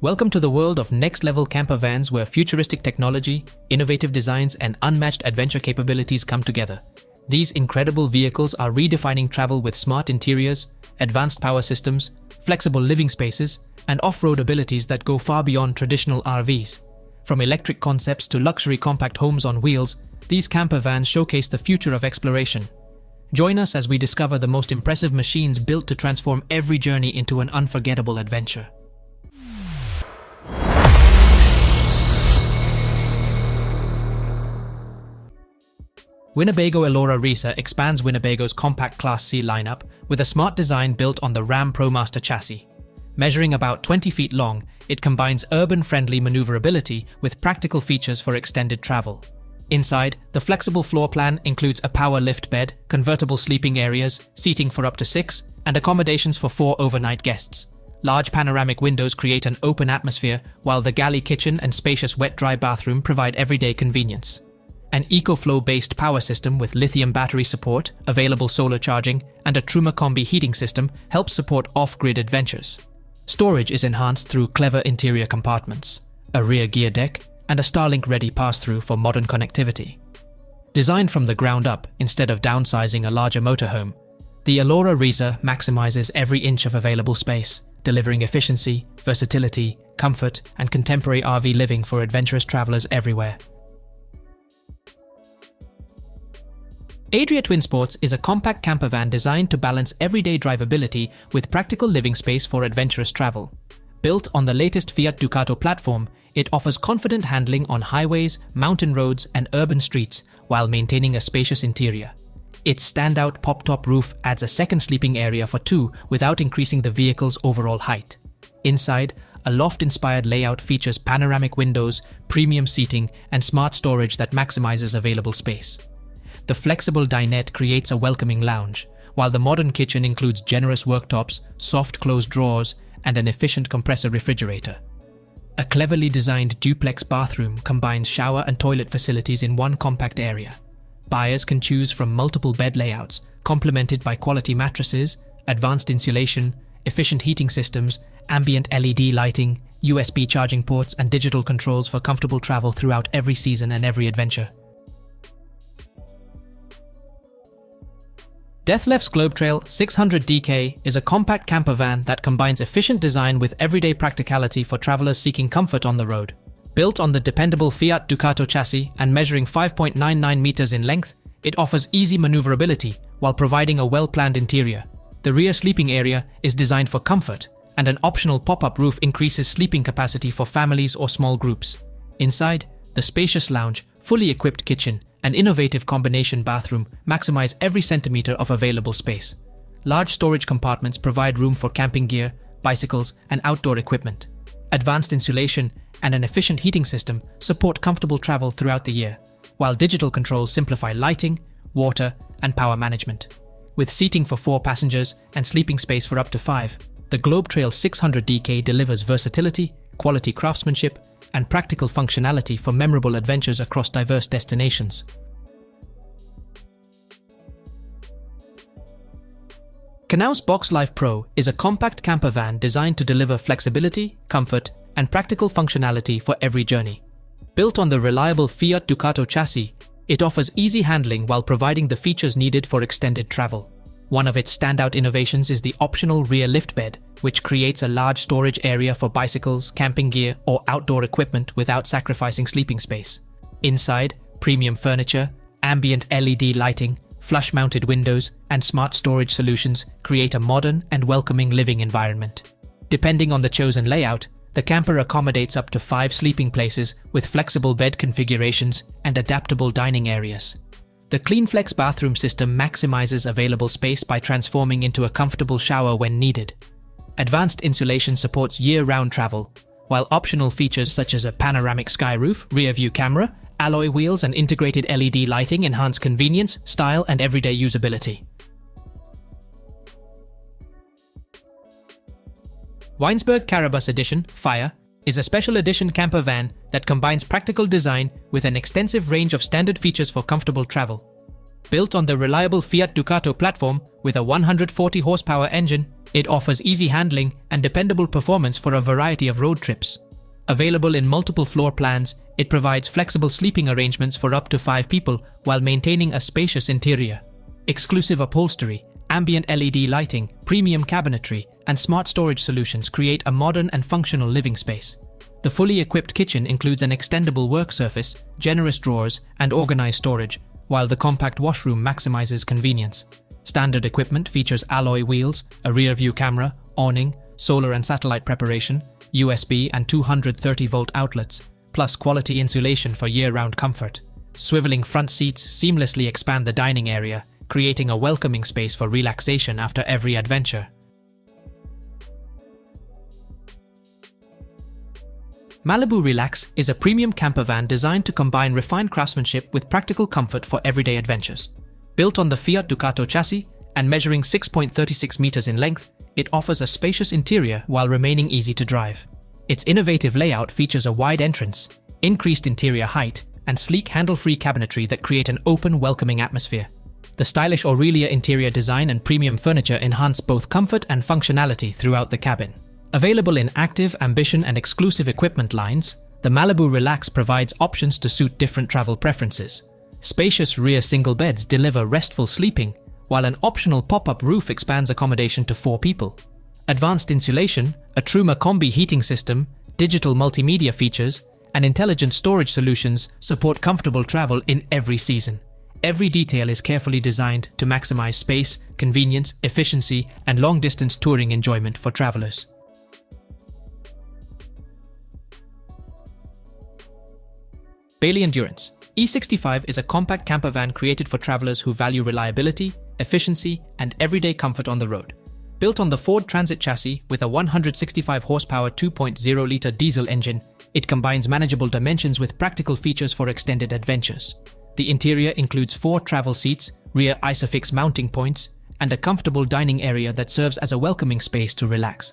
Welcome to the world of next-level camper vans where futuristic technology, innovative designs, and unmatched adventure capabilities come together. These incredible vehicles are redefining travel with smart interiors, advanced power systems, flexible living spaces, and off-road abilities that go far beyond traditional RVs. From electric concepts to luxury compact homes on wheels, these camper vans showcase the future of exploration. Join us as we discover the most impressive machines built to transform every journey into an unforgettable adventure. Winnebago Elora Resa expands Winnebago's compact Class C lineup with a smart design built on the Ram ProMaster chassis. Measuring about 20 feet long, it combines urban-friendly maneuverability with practical features for extended travel. Inside, the flexible floor plan includes a power lift bed, convertible sleeping areas, seating for up to 6, and accommodations for 4 overnight guests. Large panoramic windows create an open atmosphere, while the galley kitchen and spacious wet-dry bathroom provide everyday convenience. An EcoFlow-based power system with lithium battery support, available solar charging, and a Truma Combi heating system helps support off-grid adventures. Storage is enhanced through clever interior compartments, a rear gear deck, and a Starlink-ready pass-through for modern connectivity. Designed from the ground up instead of downsizing a larger motorhome, the Elora Resa maximizes every inch of available space, delivering efficiency, versatility, comfort, and contemporary RV living for adventurous travelers everywhere. Adria Twin Sports is a compact camper van designed to balance everyday drivability with practical living space for adventurous travel. Built on the latest Fiat Ducato platform, it offers confident handling on highways, mountain roads, and urban streets while maintaining a spacious interior. Its standout pop-top roof adds a second sleeping area for 2 without increasing the vehicle's overall height. Inside, a loft-inspired layout features panoramic windows, premium seating, and smart storage that maximizes available space. The flexible dinette creates a welcoming lounge, while the modern kitchen includes generous worktops, soft closed drawers, and an efficient compressor refrigerator. A cleverly designed duplex bathroom combines shower and toilet facilities in one compact area. Buyers can choose from multiple bed layouts, complemented by quality mattresses, advanced insulation, efficient heating systems, ambient LED lighting, USB charging ports, and digital controls for comfortable travel throughout every season and every adventure. Deathleft's Globetrail 600DK is a compact camper van that combines efficient design with everyday practicality for travelers seeking comfort on the road. Built on the dependable Fiat Ducato chassis and measuring 5.99 meters in length, it offers easy maneuverability while providing a well-planned interior. The rear sleeping area is designed for comfort, and an optional pop-up roof increases sleeping capacity for families or small groups. Inside, the spacious lounge, fully equipped kitchen, and innovative combination bathroom maximize every centimeter of available space. Large storage compartments provide room for camping gear, bicycles, and outdoor equipment. Advanced insulation and an efficient heating system support comfortable travel throughout the year, while digital controls simplify lighting, water, and power management. With seating for 4 passengers and sleeping space for up to 5, the Globetrail 600DK delivers versatility, quality craftsmanship, and practical functionality for memorable adventures across diverse destinations. KNAUS BOXLIFE Pro is a compact camper van designed to deliver flexibility, comfort, and practical functionality for every journey. Built on the reliable Fiat Ducato chassis, it offers easy handling while providing the features needed for extended travel. One of its standout innovations is the optional rear lift bed, which creates a large storage area for bicycles, camping gear, or outdoor equipment without sacrificing sleeping space. Inside, premium furniture, ambient LED lighting, flush-mounted windows, and smart storage solutions create a modern and welcoming living environment. Depending on the chosen layout, the camper accommodates up to 5 sleeping places with flexible bed configurations and adaptable dining areas. The CleanFlex bathroom system maximizes available space by transforming into a comfortable shower when needed. Advanced insulation supports year-round travel, while optional features such as a panoramic sky roof, rear-view camera, alloy wheels, and integrated LED lighting enhance convenience, style, and everyday usability. Weinsberg CaraBus Edition Fire is a special edition camper van that combines practical design with an extensive range of standard features for comfortable travel. Built on the reliable Fiat Ducato platform with a 140 horsepower engine, it offers easy handling and dependable performance for a variety of road trips. Available in multiple floor plans, it provides flexible sleeping arrangements for up to 5 people while maintaining a spacious interior. Exclusive upholstery, ambient LED lighting, premium cabinetry, and smart storage solutions create a modern and functional living space. The fully equipped kitchen includes an extendable work surface, generous drawers, and organized storage, while the compact washroom maximizes convenience. Standard equipment features alloy wheels, a rear-view camera, awning, solar and satellite preparation, USB and 230-volt outlets, plus quality insulation for year-round comfort. Swiveling front seats seamlessly expand the dining area, creating a welcoming space for relaxation after every adventure. Malibu Relax is a premium camper van designed to combine refined craftsmanship with practical comfort for everyday adventures. Built on the Fiat Ducato chassis and measuring 6.36 meters in length, it offers a spacious interior while remaining easy to drive. Its innovative layout features a wide entrance, increased interior height, and sleek handle-free cabinetry that create an open, welcoming atmosphere. The stylish Aurelia interior design and premium furniture enhance both comfort and functionality throughout the cabin. Available in Active, Ambition, and Exclusive equipment lines, the Malibu Relax provides options to suit different travel preferences. Spacious rear single beds deliver restful sleeping, while an optional pop-up roof expands accommodation to 4 people. Advanced insulation, a Truma combi heating system, digital multimedia features, and intelligent storage solutions support comfortable travel in every season. Every detail is carefully designed to maximize space, convenience, efficiency, and long-distance touring enjoyment for travelers. Bailey Endurance E65 is a compact camper van created for travelers who value reliability, efficiency, and everyday comfort on the road. Built on the Ford Transit chassis with a 165 horsepower 2.0-liter diesel engine, it combines manageable dimensions with practical features for extended adventures. The interior includes 4 travel seats, rear ISOFIX mounting points, and a comfortable dining area that serves as a welcoming space to relax.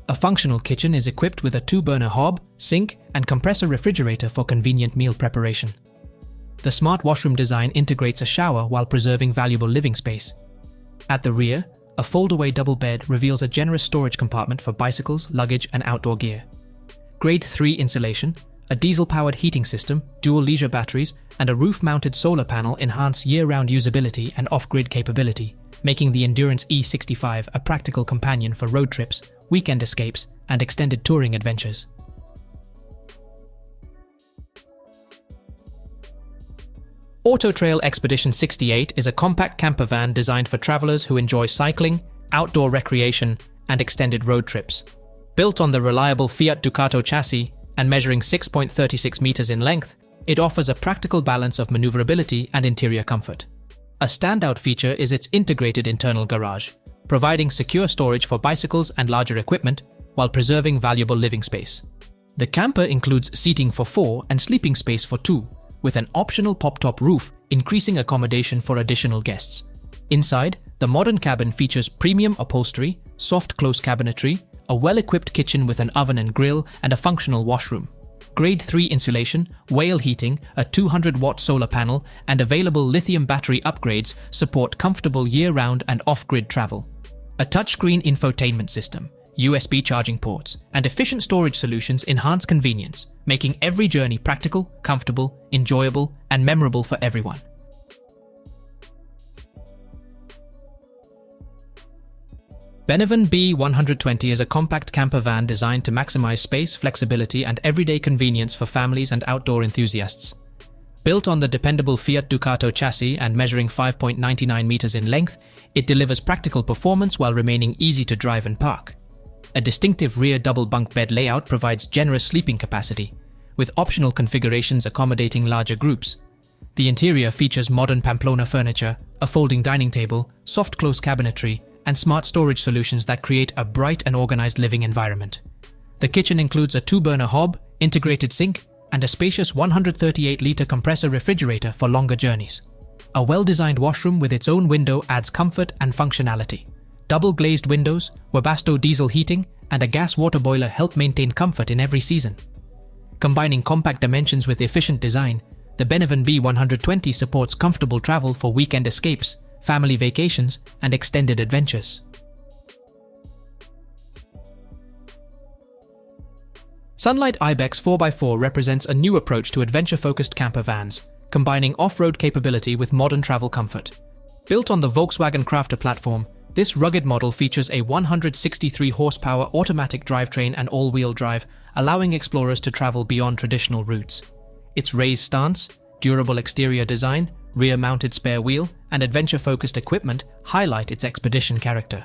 A functional kitchen is equipped with a 2-burner hob, sink, and compressor refrigerator for convenient meal preparation. The smart washroom design integrates a shower while preserving valuable living space. At the rear, a fold-away double bed reveals a generous storage compartment for bicycles, luggage, and outdoor gear. Grade 3 insulation, a diesel-powered heating system, dual leisure batteries, and a roof-mounted solar panel enhance year-round usability and off-grid capability, making the Endurance E65 a practical companion for road trips, weekend escapes, and extended touring adventures. Autotrail Expedition 68 is a compact camper van designed for travelers who enjoy cycling, outdoor recreation, and extended road trips. Built on the reliable Fiat Ducato chassis and measuring 6.36 meters in length, it offers a practical balance of maneuverability and interior comfort. A standout feature is its integrated internal garage, providing secure storage for bicycles and larger equipment while preserving valuable living space. The camper includes seating for 4 and sleeping space for 2, with an optional pop-top roof increasing accommodation for additional guests. Inside, the modern cabin features premium upholstery, soft close cabinetry, a well-equipped kitchen with an oven and grill, and a functional washroom. Grade 3 insulation, whale heating, a 200-watt solar panel, and available lithium battery upgrades support comfortable year-round and off-grid travel. A touchscreen infotainment system, USB charging ports, and efficient storage solutions enhance convenience, making every journey practical, comfortable, enjoyable, and memorable for everyone. BENIVAN B120 is a compact camper van designed to maximize space, flexibility, and everyday convenience for families and outdoor enthusiasts. Built on the dependable Fiat Ducato chassis and measuring 5.99 meters in length, it delivers practical performance while remaining easy to drive and park. A distinctive rear double bunk bed layout provides generous sleeping capacity, with optional configurations accommodating larger groups. The interior features modern Pamplona furniture, a folding dining table, soft close cabinetry, and smart storage solutions that create a bright and organized living environment. The kitchen includes a 2-burner hob, integrated sink, and a spacious 138-liter compressor refrigerator for longer journeys. A well-designed washroom with its own window adds comfort and functionality. Double glazed windows, Webasto diesel heating, and a gas water boiler help maintain comfort in every season. Combining compact dimensions with efficient design, The BENIVAN B120 supports comfortable travel for weekend escapes, family vacations, and extended adventures. Sunlight IBEX 4x4 represents a new approach to adventure-focused camper vans, combining off-road capability with modern travel comfort. Built on the Volkswagen Crafter platform, this rugged model features a 163 horsepower automatic drivetrain and all-wheel drive, allowing explorers to travel beyond traditional routes. Its raised stance, durable exterior design, rear-mounted spare wheel, and adventure-focused equipment highlight its expedition character.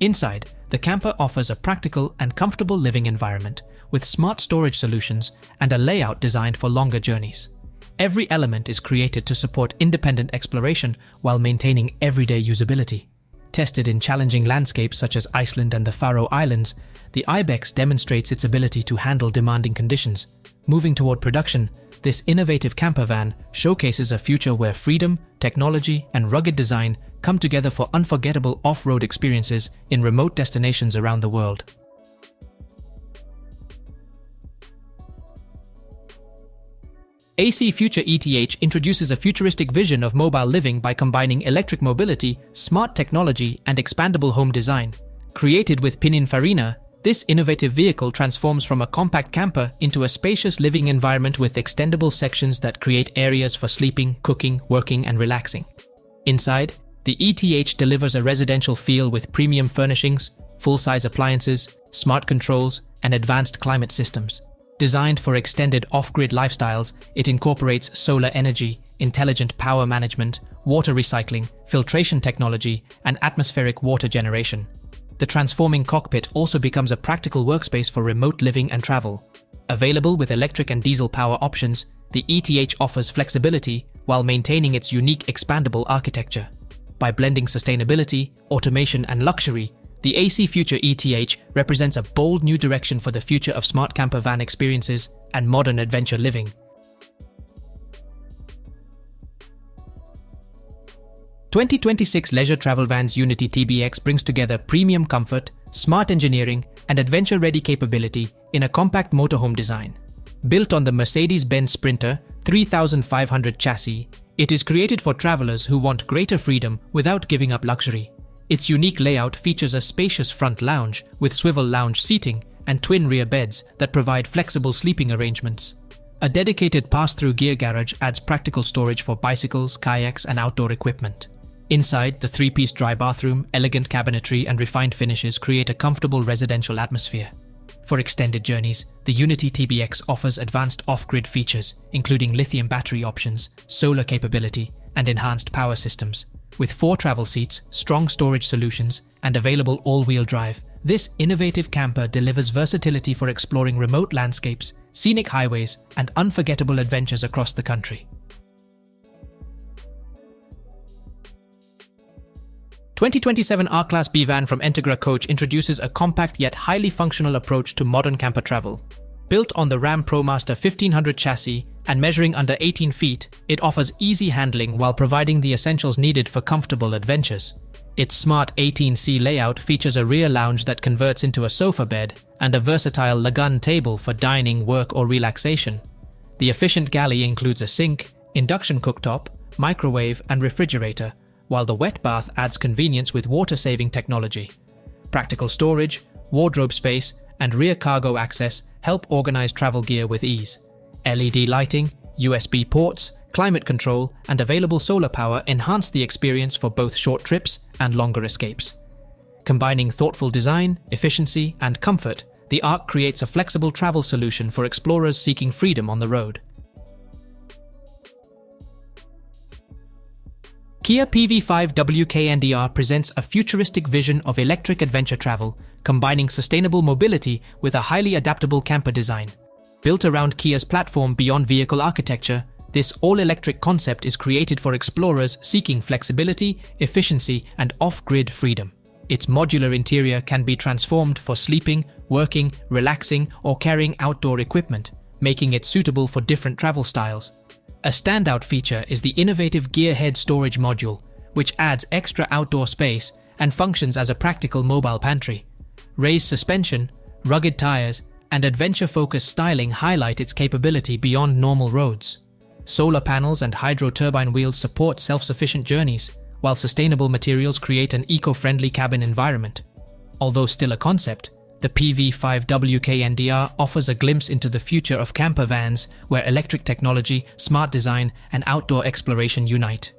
Inside, the camper offers a practical and comfortable living environment, with smart storage solutions and a layout designed for longer journeys. Every element is created to support independent exploration while maintaining everyday usability. Tested in challenging landscapes such as Iceland and the Faroe Islands, the IBEX demonstrates its ability to handle demanding conditions. Moving toward production, this innovative camper van showcases a future where freedom, technology, and rugged design come together for unforgettable off-road experiences in remote destinations around the world. AC Future ETH introduces a futuristic vision of mobile living by combining electric mobility, smart technology, and expandable home design. Created with Pininfarina, this innovative vehicle transforms from a compact camper into a spacious living environment with extendable sections that create areas for sleeping, cooking, working, and relaxing. Inside, the ETH delivers a residential feel with premium furnishings, full-size appliances, smart controls, and advanced climate systems. Designed for extended off-grid lifestyles, it incorporates solar energy, intelligent power management, water recycling, filtration technology, and atmospheric water generation. The transforming cockpit also becomes a practical workspace for remote living and travel. Available with electric and diesel power options, the ETH offers flexibility while maintaining its unique expandable architecture. By blending sustainability, automation, and luxury, the AC Future ETH represents a bold new direction for the future of smart camper van experiences and modern adventure living. 2026 Leisure Travel Vans Unity TBX brings together premium comfort, smart engineering, and adventure-ready capability in a compact motorhome design. Built on the Mercedes-Benz Sprinter 3500 chassis, it is created for travelers who want greater freedom without giving up luxury. Its unique layout features a spacious front lounge with swivel lounge seating and twin rear beds that provide flexible sleeping arrangements. A dedicated pass-through gear garage adds practical storage for bicycles, kayaks, and outdoor equipment. Inside, the three-piece dry bathroom, elegant cabinetry, and refined finishes create a comfortable residential atmosphere. For extended journeys, the Unity TBX offers advanced off-grid features, including lithium battery options, solar capability, and enhanced power systems. With 4 travel seats, strong storage solutions, and available all-wheel drive, this innovative camper delivers versatility for exploring remote landscapes, scenic highways, and unforgettable adventures across the country. 2027 R-Class B-Van from Entegra Coach introduces a compact yet highly functional approach to modern camper travel. Built on the Ram ProMaster 1500 chassis and measuring under 18 feet, it offers easy handling while providing the essentials needed for comfortable adventures. Its smart 18C layout features a rear lounge that converts into a sofa bed and a versatile lagun table for dining, work, or relaxation. The efficient galley includes a sink, induction cooktop, microwave, and refrigerator, while the wet bath adds convenience with water-saving technology. Practical storage, wardrobe space, and rear cargo access help organize travel gear with ease. LED lighting, USB ports, climate control, and available solar power enhance the experience for both short trips and longer escapes. Combining thoughtful design, efficiency, and comfort, the ARC creates a flexible travel solution for explorers seeking freedom on the road. Kia PV5 WKNDR presents a futuristic vision of electric adventure travel, combining sustainable mobility with a highly adaptable camper design. Built around Kia's platform Beyond Vehicle architecture, this all-electric concept is created for explorers seeking flexibility, efficiency, and off-grid freedom. Its modular interior can be transformed for sleeping, working, relaxing, or carrying outdoor equipment, making it suitable for different travel styles. A standout feature is the innovative gearhead storage module, which adds extra outdoor space and functions as a practical mobile pantry. Raised suspension, rugged tires, and adventure-focused styling highlight its capability beyond normal roads. Solar panels and hydro turbine wheels support self-sufficient journeys, while sustainable materials create an eco-friendly cabin environment. Although still a concept, the PV5 WKNDR offers a glimpse into the future of camper vans where electric technology, smart design, and outdoor exploration unite.